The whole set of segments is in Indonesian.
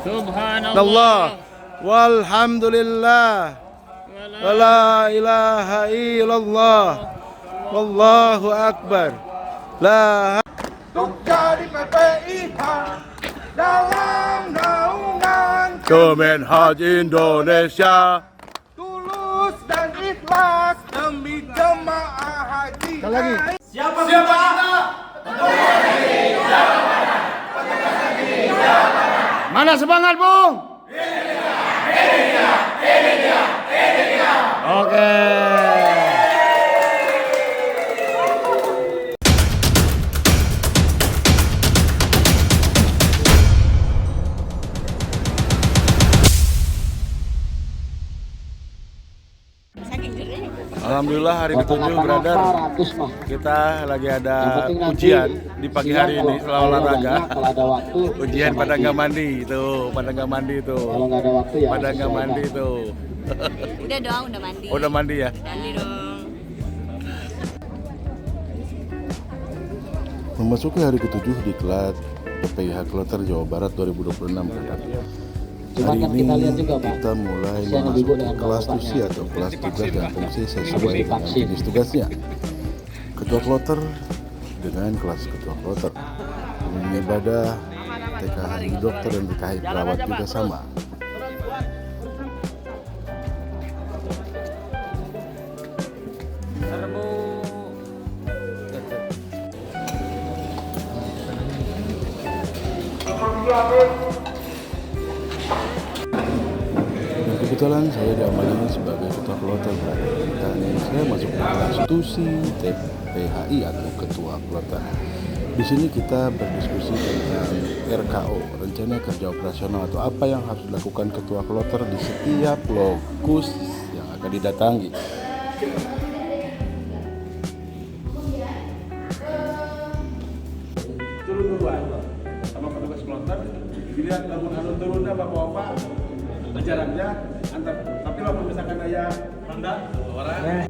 Subhanallah walhamdulillah wala ilaha illallah wallahu akbar. La Untuk jadi PPIH dalam naungan Kemenhaj Indonesia, tulus dan ikhlas demi jemaah haji. Siapa kita? mana semangat Bung? Ini dia. Oke. Alhamdulillah hari ke-7 brother. Kita lagi ada ujian di pagi hari ini setelah olahraga. Ujian pada nggak mandi tuh, pada nggak mandi tuh. Kalau nggak ada waktu ya. Pada nggak mandi tuh. Udah dong, udah mandi. Udah mandi ya? Mandi dong. Memasuki hari ke-7 di Klat PPIH Kloter Jawa Barat 2026 brother. Hari ini kita mulai memasuki kelas tusi atau kelas tugas dan fungsi sesuai dengan jenis tugasnya. Ketua kloter dengan kelas ketua kloter, pemimpin ibadah, TKHI dokter dan TKHI perawat juga sama. Kebetulan saya diamankan sebagai ketua kloter dan saya masuk ke kelas tusi TPHI atau ketua kloter. Di sini kita berdiskusi tentang RKO, rencana kerja operasional atau apa yang harus dilakukan ketua kloter di setiap lokus yang akan didatangi. Turun-turuan sama petugas kloter, dilihat lamun turunnya bapak-bapak jaraknya antar, tapi kalau misalkan ayah rendah orang.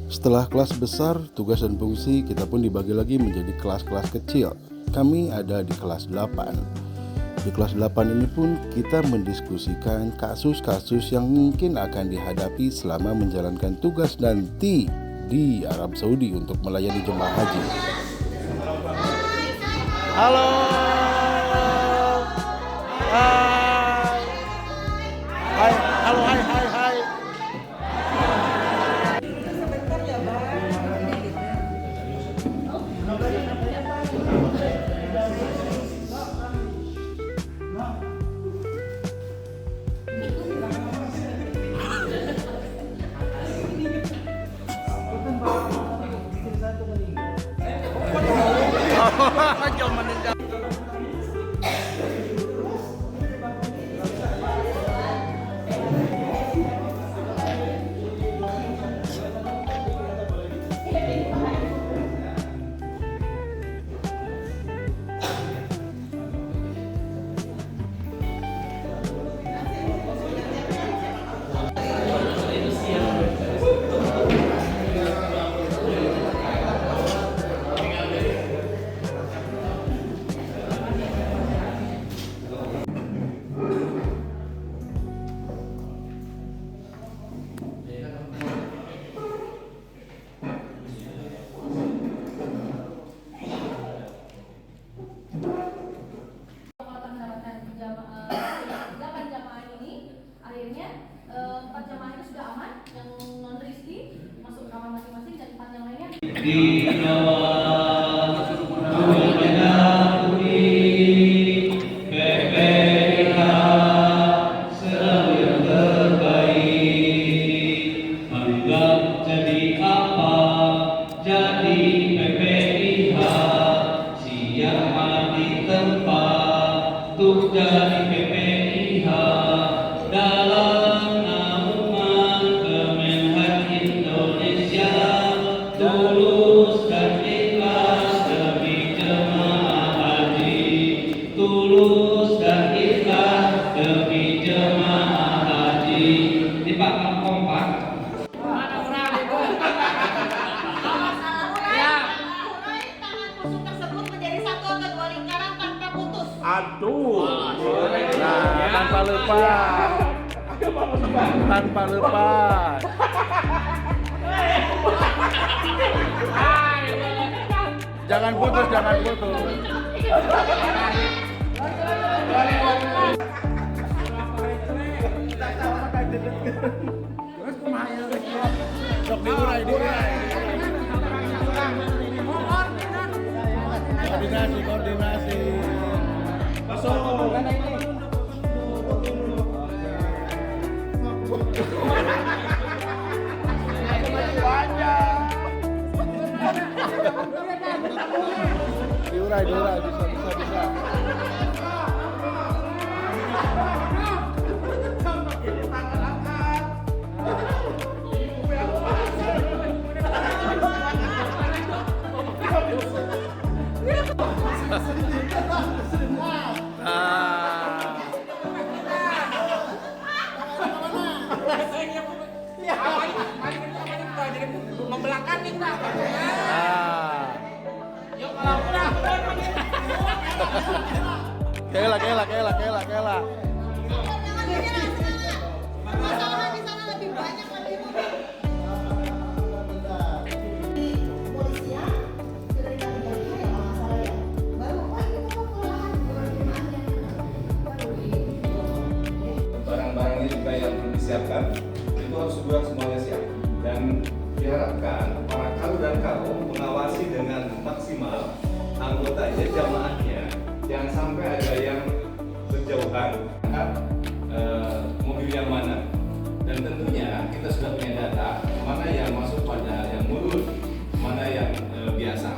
Setelah kelas besar, tugas dan fungsi kita pun dibagi lagi menjadi kelas-kelas kecil. Kami ada di kelas 8. Di kelas 8 ini pun kita mendiskusikan kasus-kasus yang mungkin akan dihadapi selama menjalankan tugas nanti di Arab Saudi untuk melayani jemaah haji. Halo. Hai. Tersebut menjadi satu atau dua lingkaran tanpa putus. Aduh. Nah, tanpa lepas. Tanpa lepas. Jangan putus, jangan putus. Sok diurai. Koordinasi. Diurai, bisa. Kela. Masalah di sana lebih banyak lagi. Barang-barang ini juga yang perlu disiapkan itu harus segera semuanya siap dan diharapkan para karu dan karo mengawasi dengan maksimal anggotanya, jamaahnya, jangan sampai ada yang berjauhan mobil yang mana, dan tentunya kita sudah punya data mana yang masuk pada yang murun, mana yang biasa.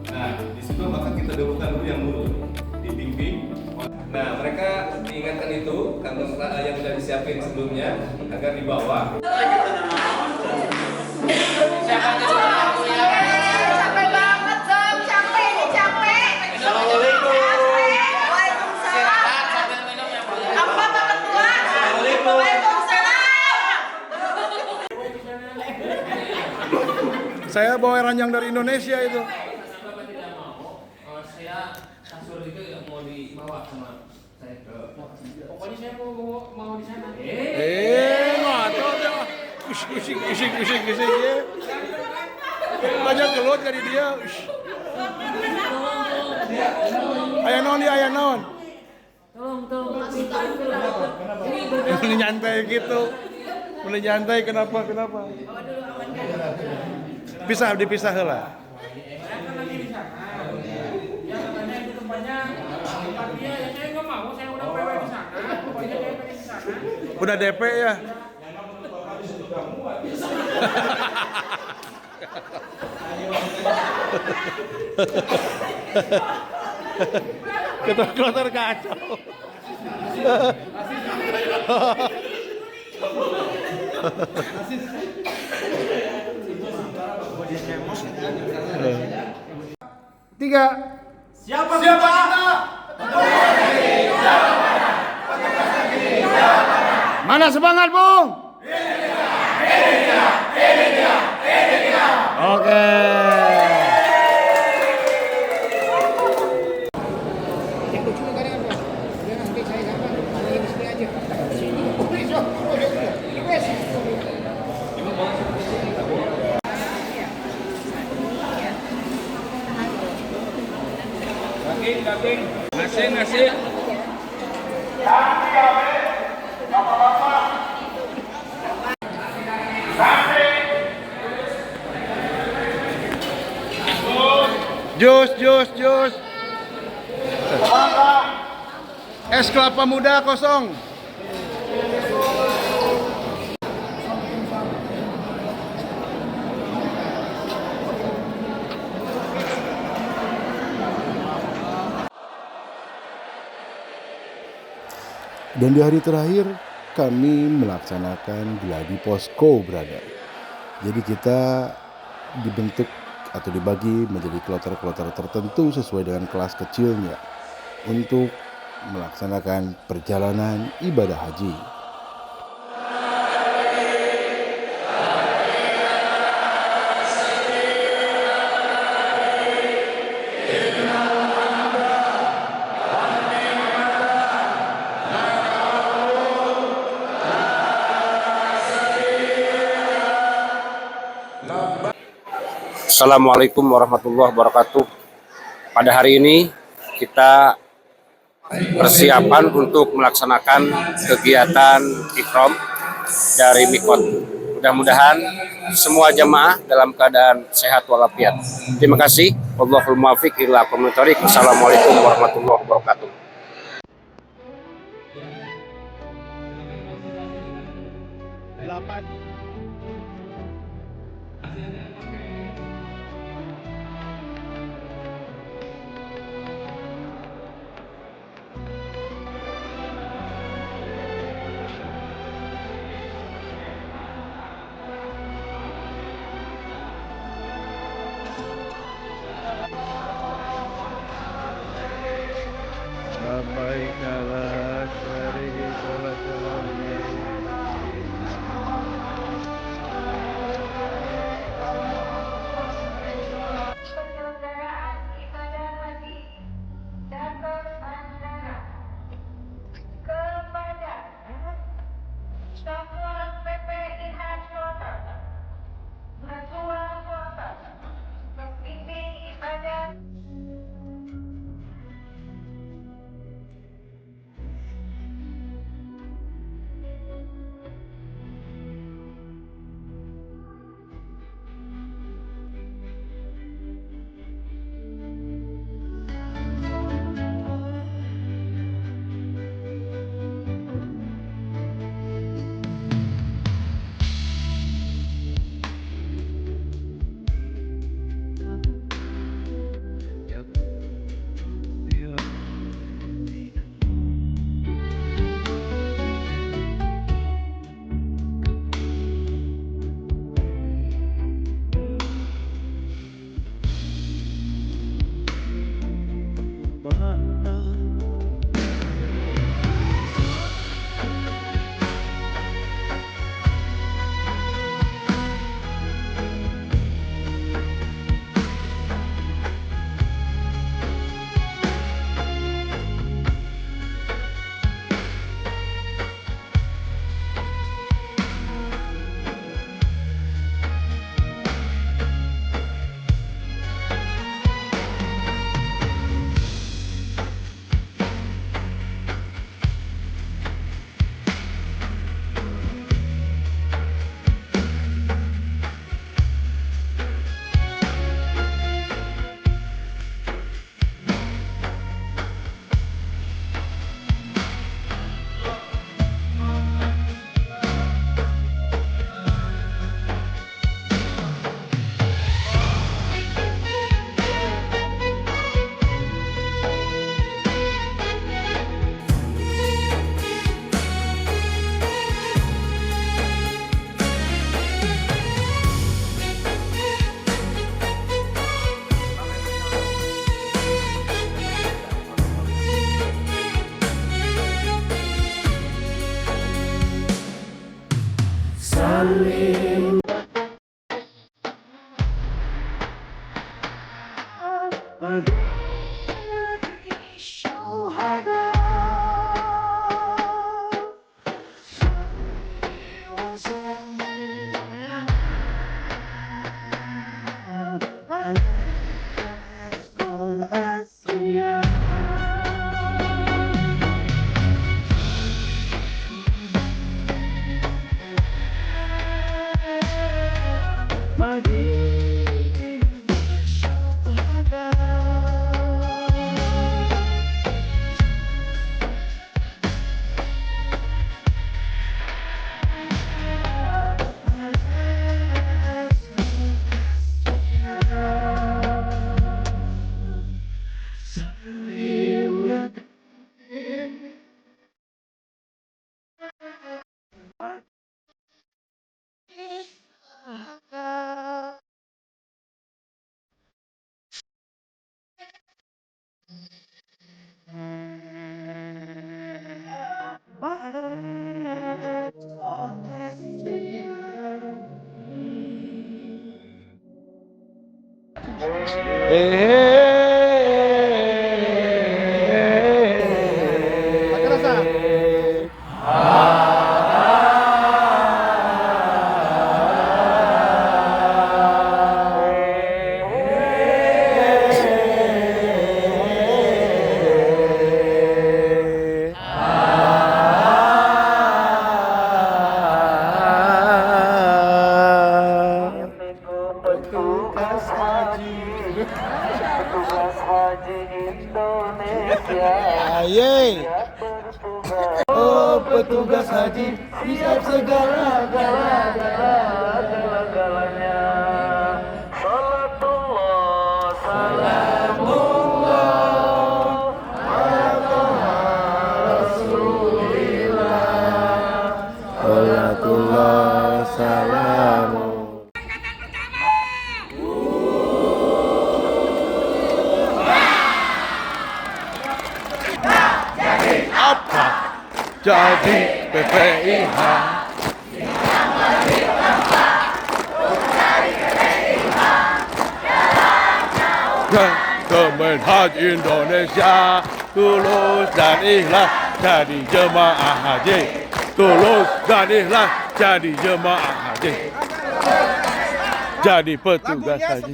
Nah, di situ maka kita dahulukan dulu yang murun, dibimbing. Nah, mereka diingatkan itu kantong yang sudah disiapin sebelumnya agar dibawa. Capek banget, Sob. Capek ini, capek. Assalamualaikum. Waalaikumsalam. Apa Pak Ketua? Waalaikumsalam. Saya bawa ranjang dari Indonesia itu. Bapak tidak mau, saya kasur itu mau dibawa sama saya ke. Pokoknya saya mau di sana. Ngatur dia. Usik ya. Banyak kelut dari dia. Ayah naon. Tolong. Ini nyantai gitu. Mulai nyantai kenapa? Dipisah heula. Udah DP ya? Ketor kacau. Tiga. Siapa kita? Mana semangat, Bung? Oke. Daging. Nasi. Jus. Es kelapa muda kosong. Dan di hari terakhir kami melaksanakan gladi posko, brother. Jadi kita dibentuk atau dibagi menjadi kloter-kloter tertentu sesuai dengan kelas kecilnya untuk melaksanakan perjalanan ibadah haji. Assalamualaikum warahmatullahi wabarakatuh. Pada hari ini kita persiapan untuk melaksanakan kegiatan Ikrom dari Mikot. Mudah-mudahan semua jamaah dalam keadaan sehat walafiat. Terima kasih. Wallahul muwaffiq ila aqwamit thoriq. Assalamualaikum warahmatullahi wabarakatuh. Penyelenggaraan ibadah haji dan berbandara kepada Satuan PPIH Kloter, Ketua Kloter, Pembimbing Ibadah. AHY. Oh petugas haji, siap segala-galanya. Salatullah, salamullah, ala Rasulillah. Salatullah, salamullah. Apa jadi PPIH? Kemenhaj Indonesia tulus dan ikhlas jadi jemaah haji. Tulus dan ikhlas jadi jemaah haji. Jadi petugas haji.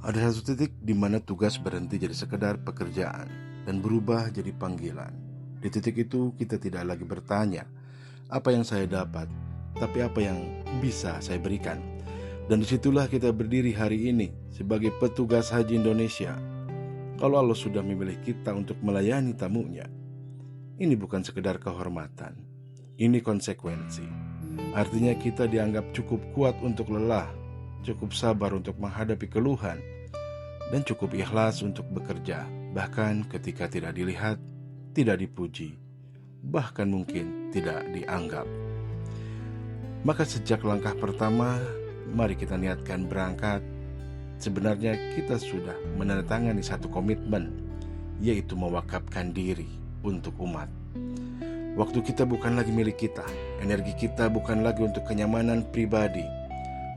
Ada satu titik di mana tugas berhenti jadi sekedar pekerjaan dan berubah jadi panggilan. Di titik itu kita tidak lagi bertanya apa yang saya dapat, tapi apa yang bisa saya berikan. Dan disitulah kita berdiri hari ini sebagai petugas haji Indonesia. Kalau Allah sudah memilih kita untuk melayani tamunya, ini bukan sekedar kehormatan, ini konsekuensi. Artinya kita dianggap cukup kuat untuk lelah, cukup sabar untuk menghadapi keluhan, dan cukup ikhlas untuk bekerja, bahkan ketika tidak dilihat, tidak dipuji, bahkan mungkin tidak dianggap. Maka sejak langkah pertama, mari kita niatkan berangkat. Sebenarnya kita sudah menandatangani satu komitmen, yaitu mewakafkan diri untuk umat. Waktu kita bukan lagi milik kita, energi kita bukan lagi untuk kenyamanan pribadi,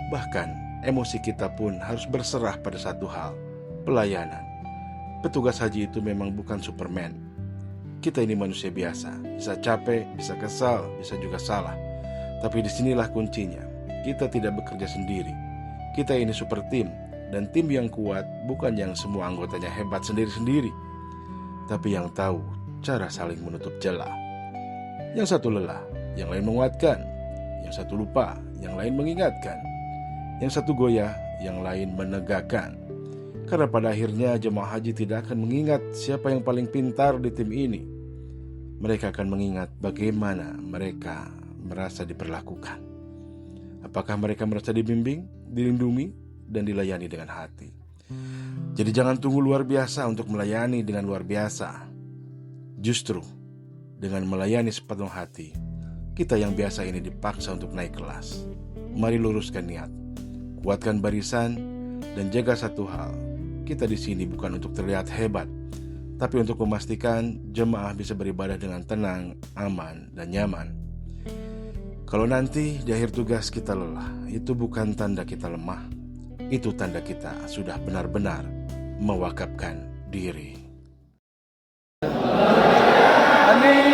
bahkan emosi kita pun harus berserah pada satu hal, pelayanan. Petugas haji itu memang bukan Superman. Kita ini manusia biasa, bisa capek, bisa kesal, bisa juga salah. Tapi disinilah kuncinya, kita tidak bekerja sendiri. Kita ini super tim, dan tim yang kuat bukan yang semua anggotanya hebat sendiri-sendiri, tapi yang tahu cara saling menutup celah. Yang satu lelah, yang lain menguatkan. Yang satu lupa, yang lain mengingatkan. Yang satu goyah, yang lain menegakkan. Karena pada akhirnya jemaah haji tidak akan mengingat siapa yang paling pintar di tim ini. Mereka akan mengingat bagaimana mereka merasa diperlakukan. Apakah mereka merasa dibimbing, dilindungi, dan dilayani dengan hati. Jadi jangan tunggu luar biasa untuk melayani dengan luar biasa. Justru dengan melayani sepenuh hati, kita yang biasa ini dipaksa untuk naik kelas. Mari luruskan niat, kuatkan barisan, dan jaga satu hal. Kita di sini bukan untuk terlihat hebat, tapi untuk memastikan jemaah bisa beribadah dengan tenang, aman, dan nyaman. Kalau nanti di akhir tugas kita lelah, itu bukan tanda kita lemah. Itu tanda kita sudah benar-benar mewakafkan diri. Amin.